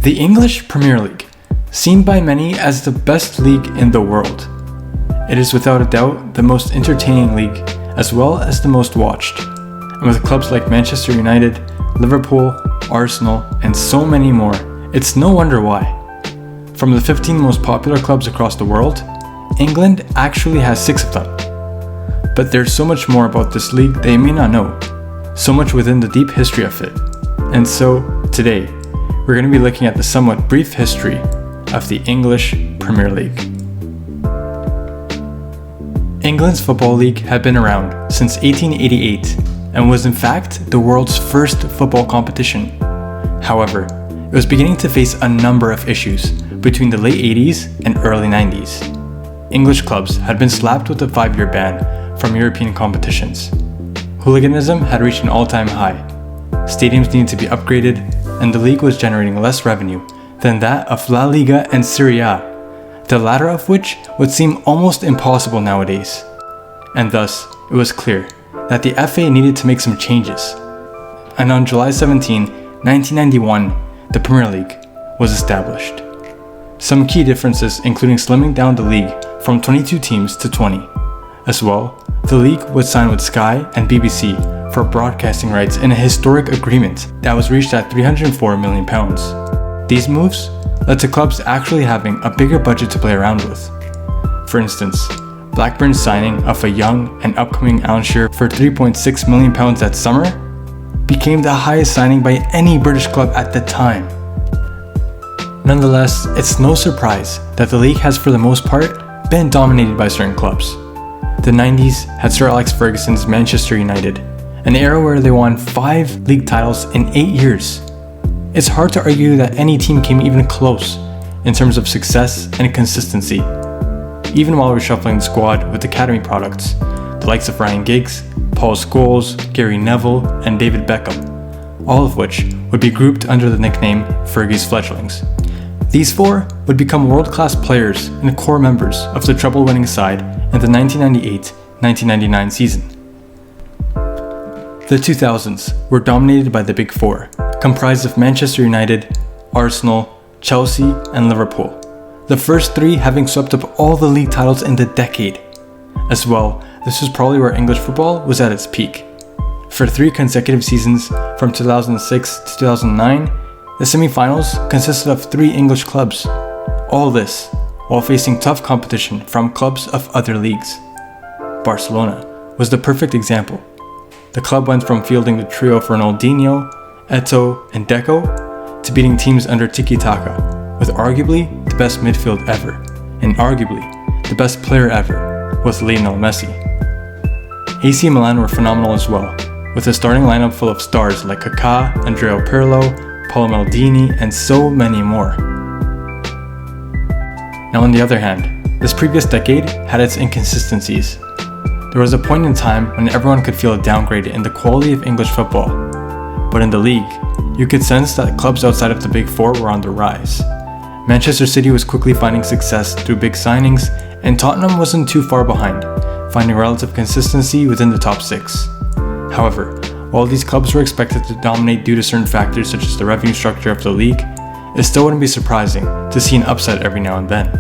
The English Premier League, seen by many as the best league in the world. It is without a doubt the most entertaining league, as well as the most watched. And with clubs like Manchester United, Liverpool, Arsenal, and so many more, it's no wonder why. From the 15 most popular clubs across the world, England actually has 6 of them. But there's so much more about this league that you may not know, so much within the deep history of it. And so, today, we're going to be looking at the somewhat brief history of the English Premier League. England's Football League had been around since 1888 and was in fact the world's first football competition. However, it was beginning to face a number of issues between the late 80s and early 90s. English clubs had been slapped with a 5-year ban from European competitions. Hooliganism had reached an all-time high. Stadiums needed to be upgraded, and the league was generating less revenue than that of La Liga and Serie A, the latter of which would seem almost impossible nowadays. And thus, it was clear that the FA needed to make some changes. And on July 17, 1991, the Premier League was established. Some key differences including slimming down the league from 22 teams to 20. As well, the league would sign with Sky and BBC for broadcasting rights in a historic agreement that was reached at £304 million. These moves led to clubs actually having a bigger budget to play around with. For instance, Blackburn's signing of a young and upcoming Alan Shearer for £3.6 million that summer became the highest signing by any British club at the time. Nonetheless, it's no surprise that the league has for the most part been dominated by certain clubs. The 90s had Sir Alex Ferguson's Manchester United, an era where they won 5 league titles in 8 years. It's hard to argue that any team came even close in terms of success and consistency. Even while reshuffling the squad with academy products, the likes of Ryan Giggs, Paul Scholes, Gary Neville, and David Beckham, all of which would be grouped under the nickname Fergie's Fledglings. These 4 would become world-class players and core members of the treble-winning side in the 1998-1999 season. The 2000s were dominated by the Big 4, comprised of Manchester United, Arsenal, Chelsea, and Liverpool, the first 3 having swept up all the league titles in the decade. As well, this was probably where English football was at its peak. For 3 consecutive seasons from 2006 to 2009, the semi-finals consisted of 3 English clubs. All this while facing tough competition from clubs of other leagues. Barcelona was the perfect example. The club went from fielding the trio of Ronaldinho, Eto'o, and Deco to beating teams under tiki-taka, with arguably the best midfield ever, and arguably the best player ever, with Lionel Messi. AC Milan were phenomenal as well, with a starting lineup full of stars like Kaká, Andrea Pirlo, Paolo Maldini, and so many more. Now on the other hand, this previous decade had its inconsistencies. There was a point in time when everyone could feel a downgrade in the quality of English football. But in the league, you could sense that clubs outside of the Big 4 were on the rise. Manchester City was quickly finding success through big signings, and Tottenham wasn't too far behind, finding relative consistency within the top 6. However, while these clubs were expected to dominate due to certain factors such as the revenue structure of the league, it still wouldn't be surprising to see an upset every now and then.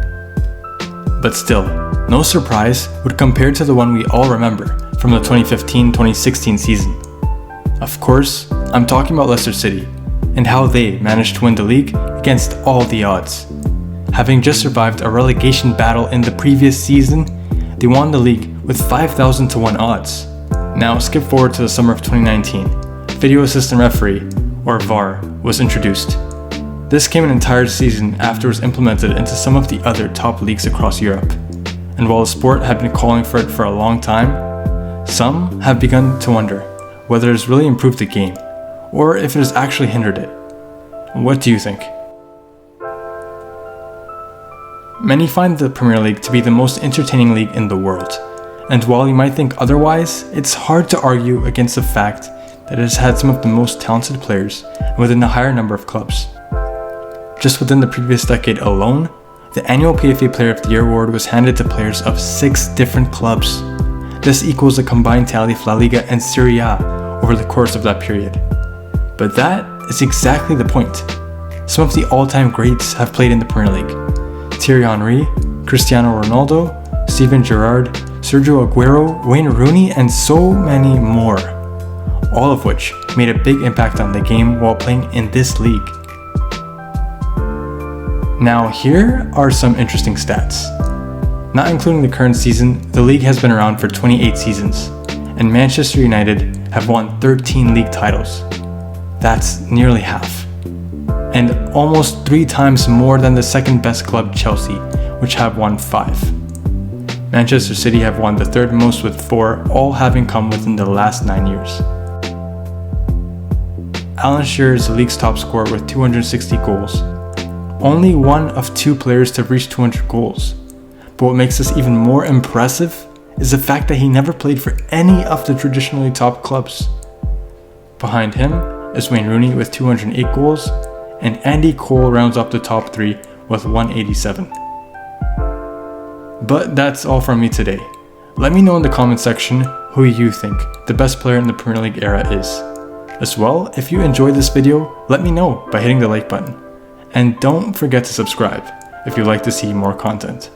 But still, no surprise would compare to the one we all remember from the 2015-2016 season. Of course, I'm talking about Leicester City, and how they managed to win the league against all the odds. Having just survived a relegation battle in the previous season, they won the league with 5,000 to 1 odds. Now skip forward to the summer of 2019. Video Assistant Referee, or VAR, was introduced. This came an entire season after it was implemented into some of the other top leagues across Europe. And while the sport had been calling for it for a long time, some have begun to wonder whether it has really improved the game, or if it has actually hindered it. What do you think? Many find the Premier League to be the most entertaining league in the world, and while you might think otherwise, it's hard to argue against the fact that it has had some of the most talented players within a higher number of clubs. Just within the previous decade alone, the annual PFA Player of the Year award was handed to players of 6 different clubs. This equals the combined tally of La Liga and Serie A over the course of that period. But that is exactly the point. some of the all-time greats have played in the Premier League. Thierry Henry, Cristiano Ronaldo, Steven Gerrard, Sergio Aguero, Wayne Rooney, and so many more, all of which made a big impact on the game while playing in this league. Now here are some interesting stats. Not including the current season, the league has been around for 28 seasons, and Manchester United have won 13 league titles. That's nearly half. And almost 3 times more than the second best club, Chelsea, which have won 5. Manchester City have won the third most with 4, all having come within the last 9 years. Alan Shearer is the league's top scorer with 260 goals. Only one of 2 players to reach 200 goals. But what makes this even more impressive is the fact that he never played for any of the traditionally top clubs. Behind him is Wayne Rooney with 208 goals, and Andy Cole rounds up the top 3 with 187. But that's all from me today. Let me know in the comment section who you think the best player in the Premier League era is. As well, if you enjoyed this video, let me know by hitting the like button. And don't forget to subscribe if you'd like to see more content.